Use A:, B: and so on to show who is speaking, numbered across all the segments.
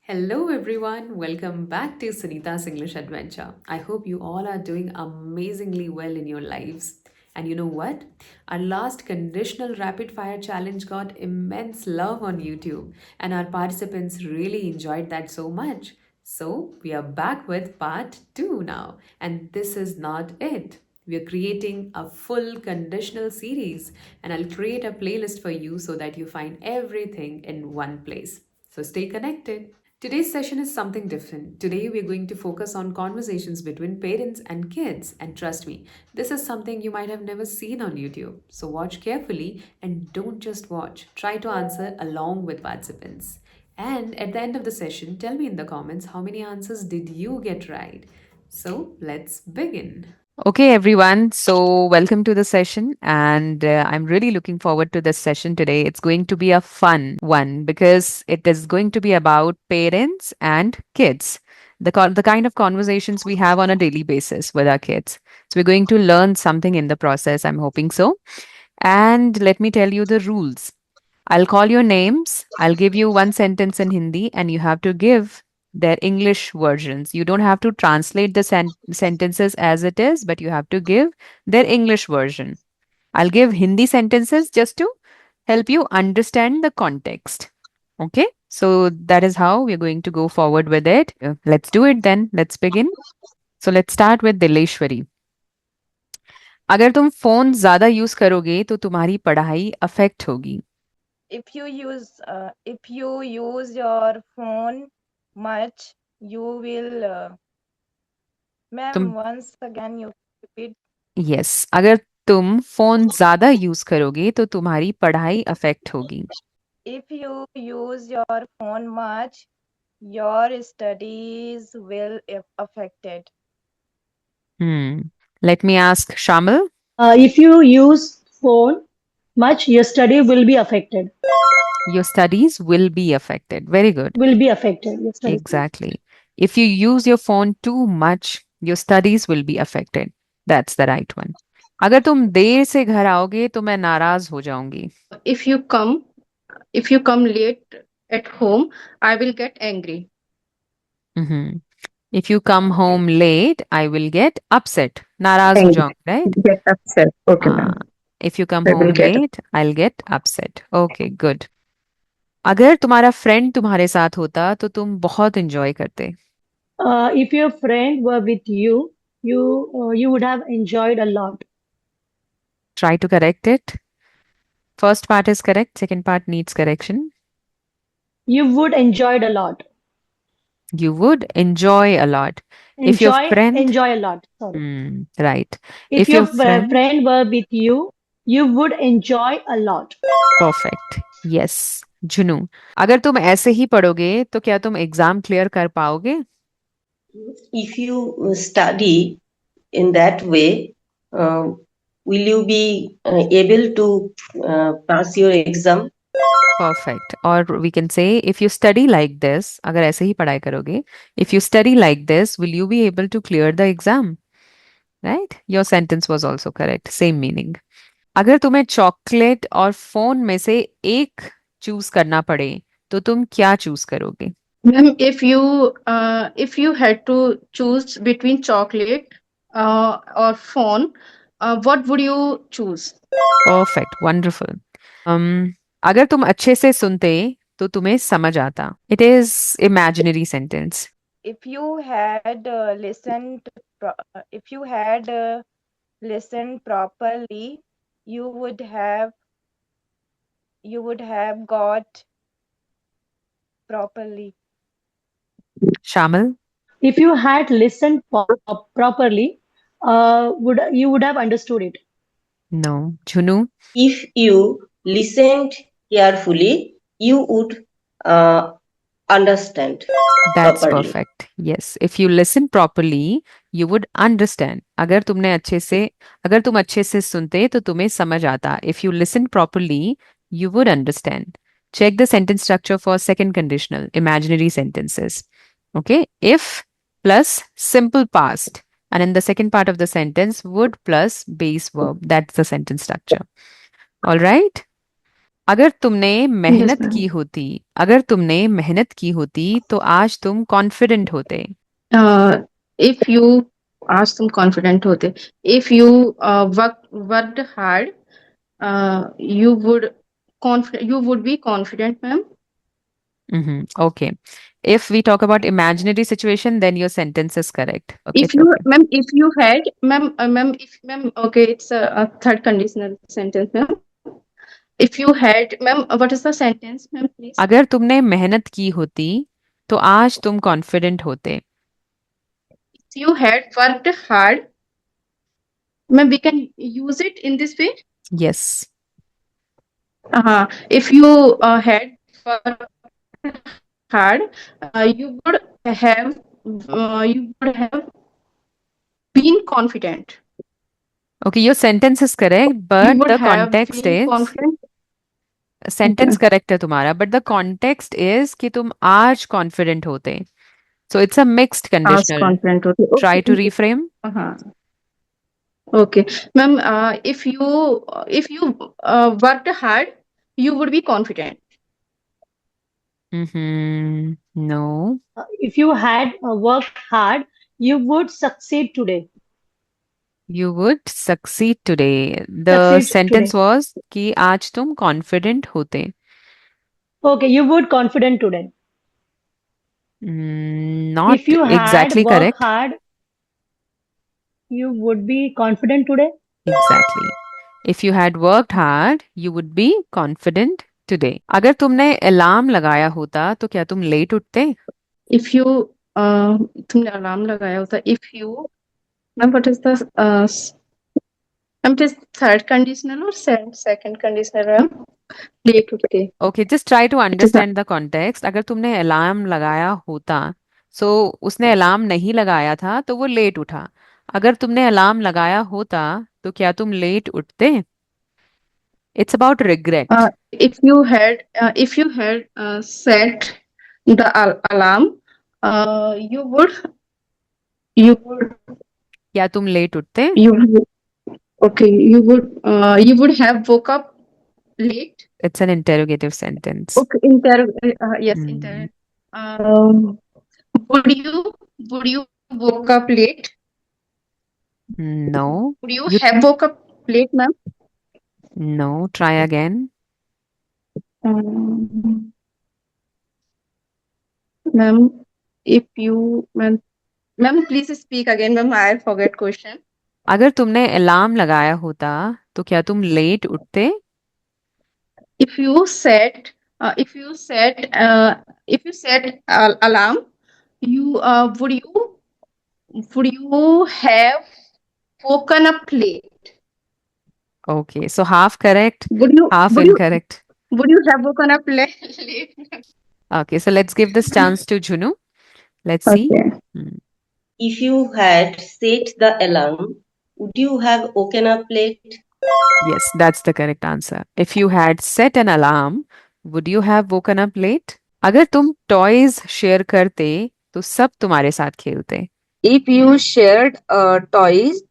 A: Hello, everyone. Welcome back to Sunita's English Adventure. I hope you all are doing amazingly well in your lives. And you know what? Our last conditional rapid fire challenge got immense love on YouTube, and our participants really enjoyed that so much. So, we are back with part 2 now, and this is not it. We are creating a full conditional series, and I'll create a playlist for you so that you find everything in one place. So stay connected. Today's session is something different. Today, we're going to focus on conversations between parents and kids. And trust me, this is something you might have never seen on YouTube. So, watch carefully and don't just watch. Try to answer along with participants. And at the end of the session, tell me in the comments how many answers did you get right. So, let's begin. Okay, everyone. So, welcome to the session. And I'm really looking forward to this session today. It's going to be a fun one because it is going to be about parents and kids, the kind of conversations we have on a daily basis with our kids. So, we're going to learn something in the process. I'm hoping so. And let me tell you the rules. I'll call your names. I'll give you one sentence in Hindi, and you have to give their English versions. You don't have to translate the sentences as it is, but you have to give their English version. I'll give Hindi sentences just to help you understand the context. Okay? So that is how we're going to go forward with it. Let's do it then. Let's begin. So let's start with Dileshwari. अगर तुम phone ज्यादा use करोगे तो तुम्हारी पढ़ाई affect होगी.
B: If you use your phone much, you will
A: तुम
B: ma'am, once again you repeat.
A: Yes अगर तुम फोन ज्यादा यूज करोगे तो तुम्हारी पढ़ाई अफेक्ट होगी.
B: If you use your phone much, your studies will affected.
A: Let me ask Shamil.
C: If you use phone much, your study will be affected.
A: Your studies will be affected. Very good.
C: Will be affected. Your studies.
A: Exactly. If you use your phone too much, your studies will be affected. That's the right one. अगर तुम देर से घर आओगे तो मैं नाराज हो जाऊंगी.
D: If you come late at home, I will get angry.
A: Mhm. If you come home late, I will get upset. नाराज हो जाऊंगी, right?
D: Get upset. Okay, ma'am.
A: If you come
D: I will
A: home
D: get
A: late, I'll get upset. Okay, good. अगर तुम्हारा friend तुम्हारे साथ होता तो तुम बहुत एंजॉय करते.
C: If your friend were with you, you would have enjoyed a lot.
A: Try to correct it. First part is correct, second part needs correction.
C: You would enjoyed a lot.
A: You would enjoy a lot. If your friend,
C: enjoy a lot. Sorry.
A: right.
C: If
A: If
C: your
A: your friend,
C: were with you would enjoy a lot.
A: perfect. Yes. जुनू, अगर तुम ऐसे ही पढ़ोगे तो क्या तुम exam clear कर पाओगे?
E: If you study in that way, will you be able to pass your exam?
A: Perfect. Or we can say, if you study like this, अगर ऐसे ही पढ़ाई करोगे, if you study like this, will you be able to clear the exam? Right? Your sentence was also correct. Same meaning. अगर तुम्हें chocolate और phone में से एक चूज करना पड़े तो तुम क्या चूज करोगे?
D: Ma'am, if you had to choose between chocolate or phone, what would you choose?
A: Perfect. Wonderful. अगर तुम अच्छे से सुनते तो तुम्हें समझ आता. It is imaginary sentence.
B: If you had listened properly, you would have got properly.
A: Shamal?
C: If you had listened properly, would have understood it.
A: No. Junu?
E: If you listened carefully, you would understand.
A: That's
E: properly.
A: perfect. Yes. If you listen properly, you would understand. अगर तुम अच्छे से सुनते तो तुम्हें समझ आता. If you listen properly, you would understand. Check the sentence structure for second conditional, imaginary sentences. Okay. If plus simple past. And in the second part of the sentence, would plus base verb. That's the sentence structure. All right. अगर तुमने
D: Yes,
A: मेहनत
D: ma'am.
A: की होती अगर तुमने मेहनत की होती तो आज तुम कॉन्फिडेंट होते.
D: If you ask तुम confident होते, if you worked hard, you would be confident, ma'am.
A: Okay. If we talk about imaginary situation, then your sentence is correct. Okay,
D: If you,
A: okay.
D: ma'am, if you had, ma'am, if, ma'am, okay, it's a third conditional sentence, ma'am. If you had, ma'am, what is the sentence, ma'am, please?
A: अगर तुमने मेहनत की होती तो आज तुम confident होते.
D: If you had worked hard, ma'am, we can use it in this way.
A: Yes.
D: If you had worked hard, you would have been confident.
A: Okay, your sentence is correct,
D: You
A: but
D: would
A: the
D: have
A: context
D: been
A: is
D: confident.
A: Sentence
D: Okay.
A: Correct है तुम्हारा, but the context is कि तुम आज confident होते. So it's a mixed
D: As
A: conditional.
D: confident. Okay.
A: Try to
D: Okay.
A: reframe.
D: Uh-huh. Okay, ma'am. If you worked hard, you would be confident.
A: No.
C: If you had worked hard, you would succeed today.
A: You would succeed today. The
C: Succeed
A: sentence
C: today.
A: was कि आज तुम confident होते.
C: Okay, you would confident today.
A: Not
C: If you had
A: exactly
C: worked
A: correct.
C: hard, you would be confident today.
A: Exactly. If you had worked hard, you would be confident today. अगर तुमने alarm लगाया होता तो क्या तुम late उठते?
D: If you तुमने alarm लगाया होता. If you, ma'am, what is the ma'am, it is third conditional or second conditional, ma'am? Late उठते.
A: Okay, just try to
D: It is a,
A: understand the context. अगर तुमने अलार्म लगाया होता, so उसने alarm नहीं लगाया था तो वो लेट उठा. अगर तुमने अलार्म लगाया होता तो क्या तुम लेट उठते? It's about regret.
D: if you had set the alarm, you would
A: क्या तुम लेट उठते?
D: you okay, you would have woke up late.
A: It's an interrogative sentence.
D: Okay, yes,
A: Hmm.
D: um, would you woke up late?
A: No.
D: Would you
A: You
D: have woke up late, ma'am?
A: no. Try again.
D: Um, ma'am, if you, ma'am, please speak again, ma'am. I forget question.
A: अगर तुमने alarm लगाया होता तो क्या तुम late उठते?
D: If you set, alarm, you would you have woken up late?
A: Okay, so half correct,
D: Would you
A: half
D: would you
A: incorrect.
D: would you have woken up late?
A: Okay, so let's give this chance to Junu. Let's see.
D: Okay.
A: Hmm.
E: If you had set the alarm, would you have woken up late?
A: Yes, that's the correct answer. If you had set an alarm, would you have woken up late? अगर तुम toys share करते तो सब तुम्हारे साथ खेलते.
F: If you shared toys,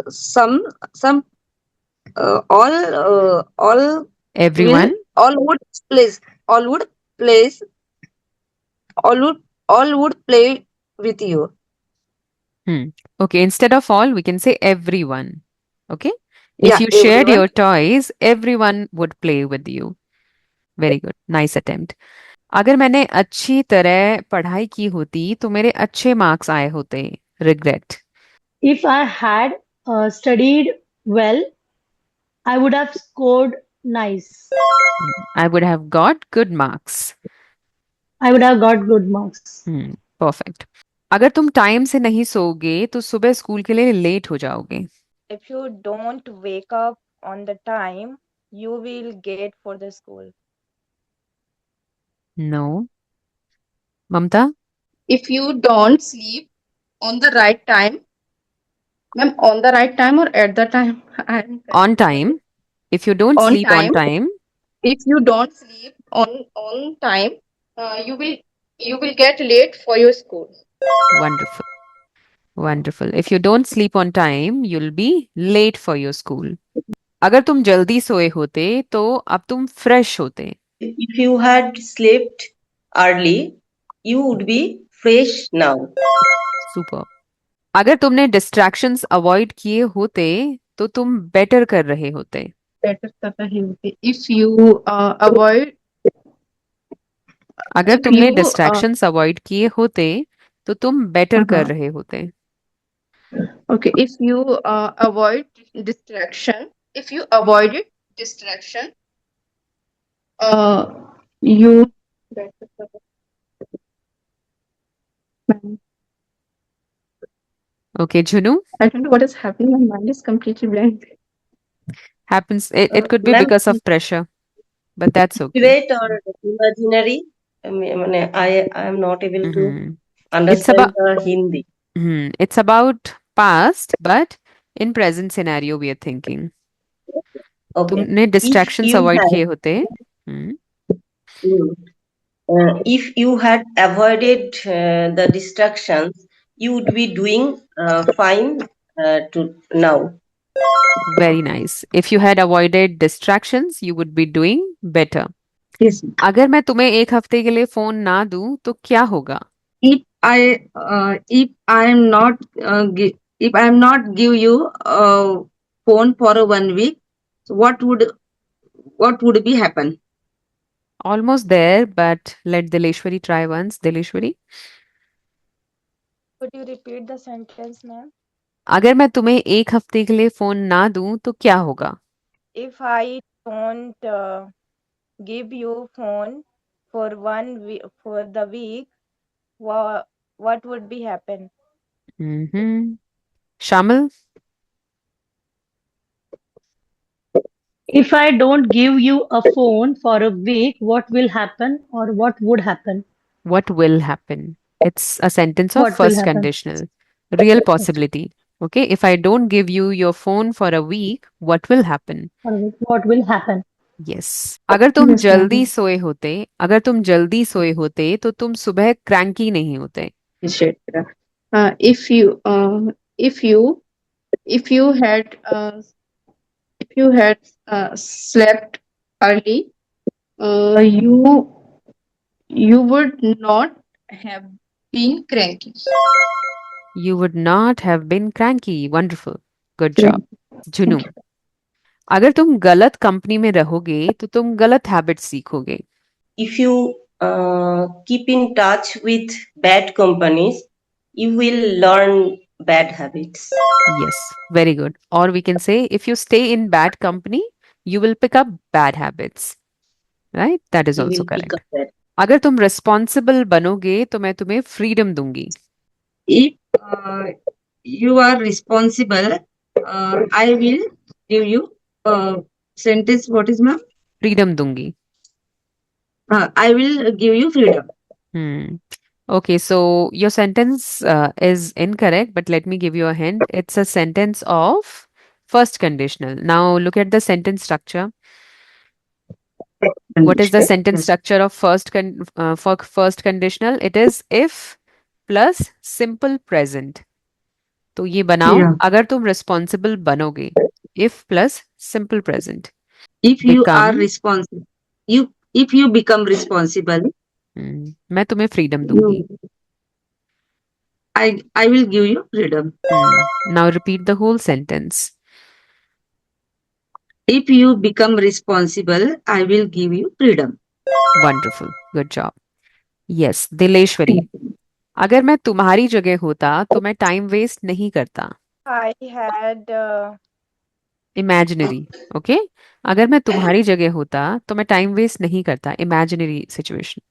F: some all
A: Everyone.
F: all would place all would place all would play with you.
A: Okay, instead of all, we can say everyone. Okay? If
F: Yeah,
A: you shared
F: everyone.
A: your toys, everyone would play with you. Very good. Nice attempt. अगर मैंने अच्छी तरह पढ़ाई की होती तो मेरे अच्छे मार्क्स आए होते. Regret.
C: If I had studied well, I would have scored nice.
A: I would have got good marks.
C: I would have got good marks.
A: Perfect. अगर तुम टाइम से नहीं सोओगे तो सुबह स्कूल के लिए लेट हो जाओगे.
B: If you don't wake up on the time, you will get for the school.
A: No. Mamata?
D: If you don't sleep on the right time, ma'am, on the right time or at the time?
A: On time. If you don't
D: On
A: sleep on
D: time.
A: time,
D: If you don't sleep on time, you will get late for your school.
A: wonderful. Wonderful. If you don't sleep on time, you'll be late for your school. अगर तुम जल्दी सोए होते तो अब तुम fresh होते.
E: If you had slept early, you would be fresh now.
A: Super. अगर तुमने डिस्ट्रैक्शंस अवॉइड किए होते तो तुम बेटर कर रहे होते.
D: better कर रहे होते. If you avoid,
A: अगर
D: if
A: तुमने
D: you
A: डिस्ट्रैक्शंस अवॉइड किए होते तो तुम बेटर कर
D: uh-huh.
A: रहे होते.
D: Okay, if you avoid distraction, if you avoided distraction, you better कर रहे.
A: Okay, Junu,
D: I don't know what is happening. My mind is completely blank.
A: happens. It could be
E: Ma'am,
A: because of pressure, but that's okay.
E: great or imaginary? মানে I am not able to
A: Mhm. It's
E: understand
A: about
E: the Hindi.
A: it's about past, but in present scenario we are thinking.
E: Okay.
A: तुमने
E: If
A: distractions
E: you
A: avoid
E: had,
A: किए होते. हम्म.
E: if you had avoided the distractions, you would be doing fine to now.
A: Very nice. If you had avoided distractions, you would be doing better.
D: Yes.
A: अगर मैं तुम्हें एक हफ्ते के लिए phone ना दूं तो क्या होगा?
F: If I am not if I am not give you a phone for 1 week, so what would be happen?
A: Almost there, but let Dileshwari try once. Dileshwari,
B: Could you repeat the sentence, ma'am?
A: अगर मैं तुम्हें एक हफ्ते के लिए phone ना दूं तो क्या होगा?
B: If I don't give you phone for for the week, what would be happen?
A: Hmm. Shamal,
C: If I don't give you a phone for a week, what will happen or what would happen?
A: what will happen? It's a sentence of
C: What will
A: first
C: happen?
A: conditional. Real
C: Okay.
A: possibility. Okay, if I don't give you your phone for a week, what will happen?
C: For a week, what will happen?
A: Yes. अगर तुम
D: Yes, ma'am.
A: जल्दी सोए होते, अगर तुम जल्दी सोए होते तो तुम सुबह क्रैंकी नहीं होते.
D: Appreciate that. If you if you had slept early, you would not have been cranky.
A: You would not have been cranky. Wonderful. Good job. जुनू, अगर तुम गलत कंपनी में रहोगे तो तुम गलत हैबिट सीखोगे.
E: If you keep in touch with bad companies, you will learn bad habits.
A: Yes, very good. Or we can say if you stay in bad company, you will pick up bad habits. Right? That is
E: You
A: also
E: will pick
A: correct.
E: up that.
A: अगर तुम responsible बनोगे तो मैं तुम्हें freedom दूंगी.
F: If you are responsible, I will give you sentence. What is ma'am?
A: Freedom दूंगी.
F: I will give you freedom.
A: Hmm. Okay, so your sentence is incorrect, but let me give you a hint. It's a sentence of first conditional. Now look at the sentence structure. What is the sentence
F: Yes.
A: structure of for first conditional? It is if plus simple present. तो ये बनाओ
F: Yeah.
A: अगर तुम responsible बनोगे. If plus simple present.
F: If you are
A: Become.
F: responsible, if you become responsible,
A: मैं तुम्हें freedom दूंगी.
F: I will give you freedom.
A: Now repeat the whole sentence.
F: If you become responsible, I will give you freedom.
A: Wonderful. Good job. Yes, Dileshwari. अगर मैं तुम्हारी जगह होता तो मैं टाइम वेस्ट नहीं करता.
B: I had
A: imaginary. ओके, अगर मैं तुम्हारी जगह होता तो मैं टाइम वेस्ट नहीं करता. Imaginary situation.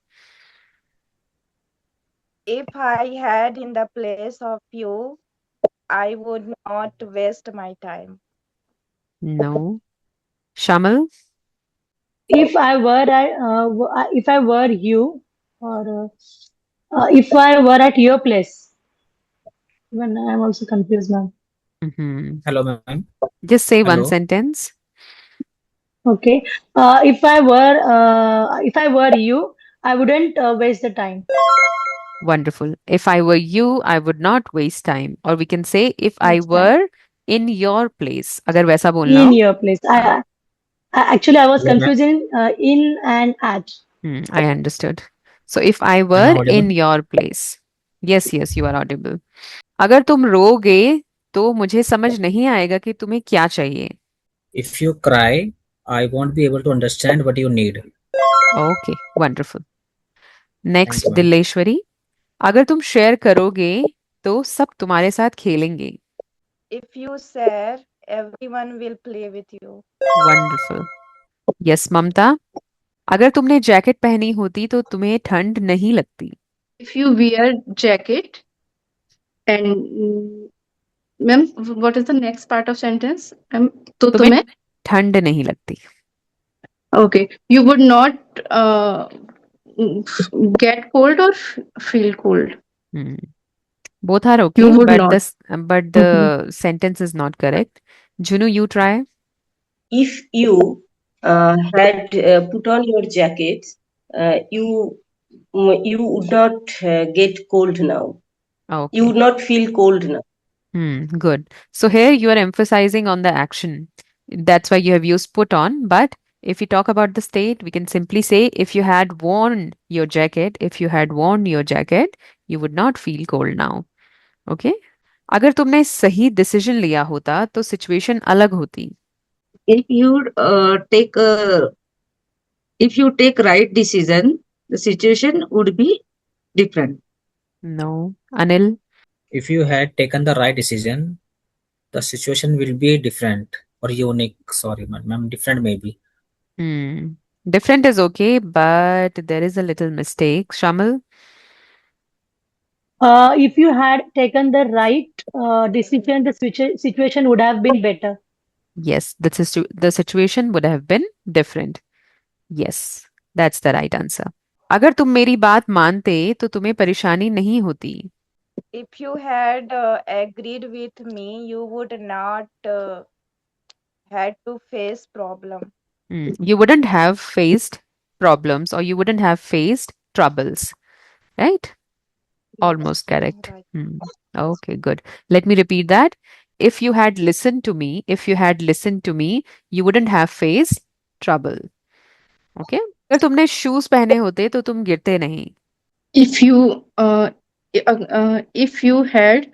B: if I had in the place of you, I would not waste my time.
A: No. Shamal,
C: If if I were you, or if I were at your place, when I'm also confused now.
G: Hello, ma'am.
A: just say one
G: Hello.
A: sentence.
C: Okay. If I were you, I wouldn't waste the time.
A: Wonderful. If I were you, I would not waste time. Or we can say if I
C: Waste time.
A: were in your place, अगर वैसा बोलना
C: In
A: हो.
C: your place. Actually, I was
G: Hello, ma'am.
C: confusing in and at.
A: I understood. So if I
G: Am I
A: were
G: audible?
A: in your place. Yes, yes, you are audible. अगर तुम रोगे तो मुझे समझ नहीं आएगा कि तुम्हें क्या चाहिए.
G: If you cry, I won't be able to understand what you need.
A: Okay, wonderful.
G: Thank
A: Next,
G: you, ma'am.
A: दिल्लेश्वरी. अगर तुम शेयर करोगे तो सब तुम्हारे साथ खेलेंगे.
B: If you share, everyone will play with you.
A: Wonderful. Yes, ममता. अगर तुमने जैकेट पहनी होती तो तुम्हें ठंड नहीं लगती.
D: If you wear jacket and ma'am, what is the next part of sentence? तो
A: तुम्हें
D: तुम्हें
A: ठंड नहीं लगती.
D: okay, you would not get cold or feel cold.
A: Hmm. Both are
D: You
A: okay,
D: would
A: but
D: not.
A: the sentence is not correct. Junu, you try.
E: If you had put on your jacket, you would not get cold now.
A: Okay.
E: You would not feel cold now.
A: Good. So here you are emphasizing on the action. That's why you have used put on. But if we talk about the state, we can simply say if you had worn your jacket, you would not feel cold now. Okay? अगर तुमने सही decision लिया होता तो situation अलग होती.
F: If you take right decision, the situation would be different.
A: No. Anil?
G: If you had taken the right decision, the situation will be different or unique. Sorry, ma'am, different maybe.
A: Different is okay, but there is a little mistake. Shamal?
C: If you had taken the right decision, the situation would have been better.
A: Yes, the situation would have been different. Yes, that's the right answer. अगर तुम मेरी बात मानते तो तुम्हें परेशानी नहीं होती.
B: If you had agreed with me, you would not had to face problem.
A: You wouldn't have faced problems or you wouldn't have faced troubles, right? Almost correct.
B: Right.
A: Okay, good. Let me repeat that. If you had listened to me, you wouldn't have faced trouble. Okay? अगर तुमने shoes पहने होते तो तुम गिरते नहीं.
D: If you if you had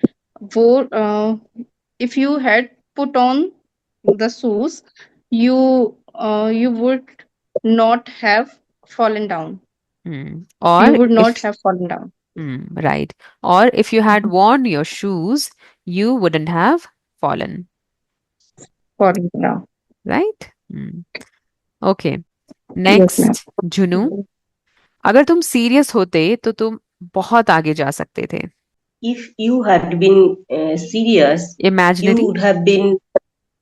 D: wore if you had put on the shoes, you would not have fallen down.
A: Or
D: You would not
A: if
D: have fallen down.
A: right. Or if you had worn your shoes, you wouldn't have fallen.
D: Fallen down.
A: Right? Okay.
D: Yes,
A: Next,
D: ma'am.
A: जुनू. अगर तुम serious होते तो तुम बहुत आगे जा सकते थे.
E: If you had been serious, you
A: Imaginary,
E: would have been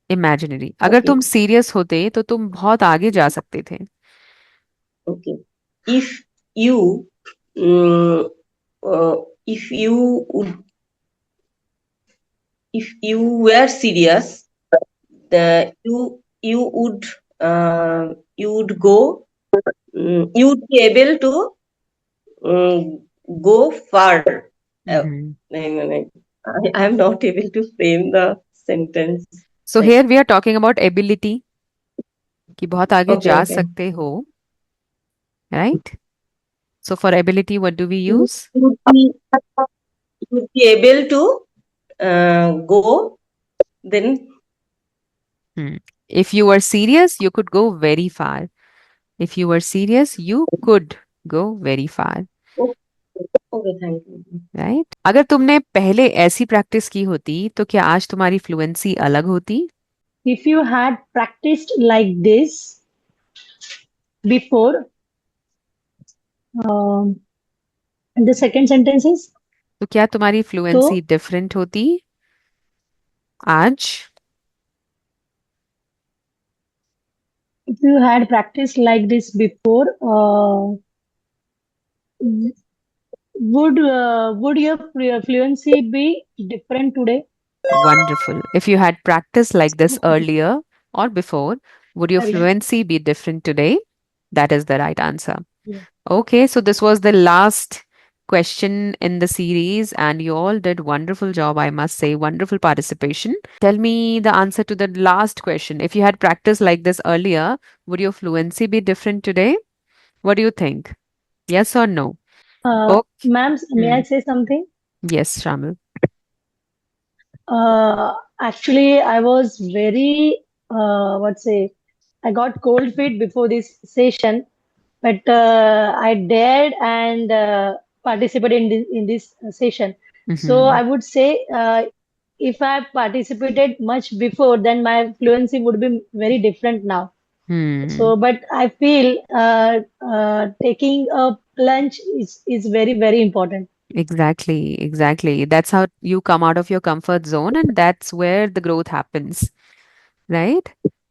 A: imaginary. अगर
E: okay.
A: तुम सीरियस होते तो तुम बहुत आगे जा सकते थे.
E: Okay. If you mm, if you would if you were serious, you would go you would be able to go far. I am not able to frame the sentence.
A: So here we are talking about ability. कि बहुत आगे
E: Okay,
A: जा
E: okay.
A: सकते हो. Right? So for ability, what do we use?
E: You would be able to go then.
A: If you were serious, you could go very far. If you were serious, you could go very far.
E: Okay, thank you.
A: Right? अगर तुमने पहले ऐसी practice की होती तो क्या आज तुम्हारी फ्लुएंसी अलग होती?
C: If you had practiced like this before, and the second sentence is,
A: तो क्या तुम्हारी फ्लुएंसी डिफरेंट होती आज?
C: if you had practiced like this before, would your fluency be different today?
A: Wonderful. If you had practiced like this earlier or before, would your
C: Earlier.
A: fluency be different today? That is the right answer.
C: Yeah.
A: Okay, so this was the last question in the series, and you all did wonderful job, I must say. Wonderful participation. Tell me the answer to the last question. If you had practiced like this earlier, would your fluency be different today? What do you think? Yes or no? Okay.
C: Ma'am, may I
A: Hmm.
C: say something?
A: Yes, Shamil.
C: Actually, I was very, what say, I got cold feet before this session, but I dared and participated in this session. So
A: Mm-hmm.
C: I would say, if I participated much before, then my fluency would be very different now.
A: Hmm.
C: So, but I feel taking a plunge is very, very important.
A: Exactly, exactly. That's how you come out of your comfort zone, and that's where the growth happens, right?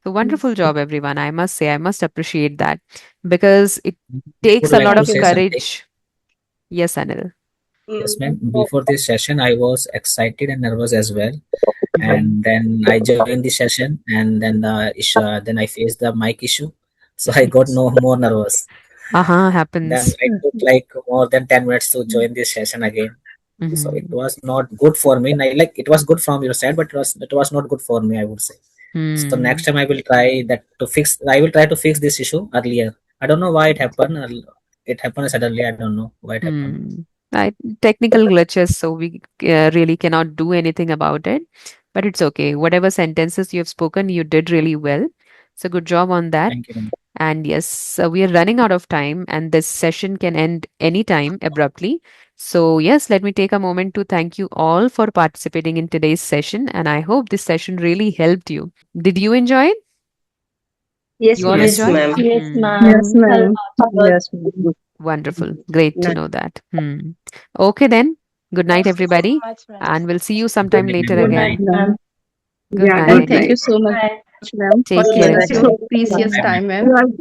A: So wonderful
C: Yes.
A: job, everyone. I must say, I must appreciate that because it takes
G: Would
A: a
G: like
A: lot
G: to
C: Thank
A: of
C: you,
G: say
C: ma'am.
G: something.
A: courage. Yes, Anil.
G: Yes, ma'am.
E: Oh,
G: Before this session, I was excited and nervous as well.
A: Mm-hmm.
G: And then I joined the session, and then then I faced the mic issue, so I got no more nervous.
A: Uh-huh,
G: Then
A: happens.
G: I took like more than 10 minutes to join this session again. So it
A: Mm-hmm.
G: was not good for me. Like it was good from your side, but it was not good for me, I would say. So next
A: Hmm.
G: time I will try that to fix. I will try to fix this issue earlier. I don't know why it happened. It happened suddenly. I don't know why it happened.
A: Hmm. I, technical glitches, so we really cannot do anything about it. But it's okay. Whatever sentences you have spoken, you did really well. So good job on that.
G: Thank you, ma'am.
A: And yes, we are running out of time, and this session can end anytime abruptly. So, yes, let me take a moment to thank you all for participating in today's session. And I hope this session really helped you. Did you enjoy it?
F: Yes,
A: You all
F: ma'am.
E: yes,
A: enjoyed?
E: ma'am.
C: Yes,
A: Hmm.
D: Yes,
C: ma'am. A
D: ma'am.
C: lot.
D: Yes, ma'am.
A: Wonderful. Great to
F: Nice.
A: know that. Hmm. Okay, then. Good night,
B: Thank you so
A: everybody.
B: much, ma'am.
A: And we'll see you
G: Good
A: sometime
G: night,
A: later
G: ma'am.
C: Good
G: Good
C: night,
A: again.
G: night.
C: ma'am.
A: Good
F: Yeah,
D: And
F: good
A: night.
D: thank
F: night.
D: you so much,
C: Bye.
D: ma'am, for
A: Take
D: giving
A: care.
D: us
F: Bye.
D: your precious
C: Bye.
G: Bye, ma'am.
D: time, ma'am.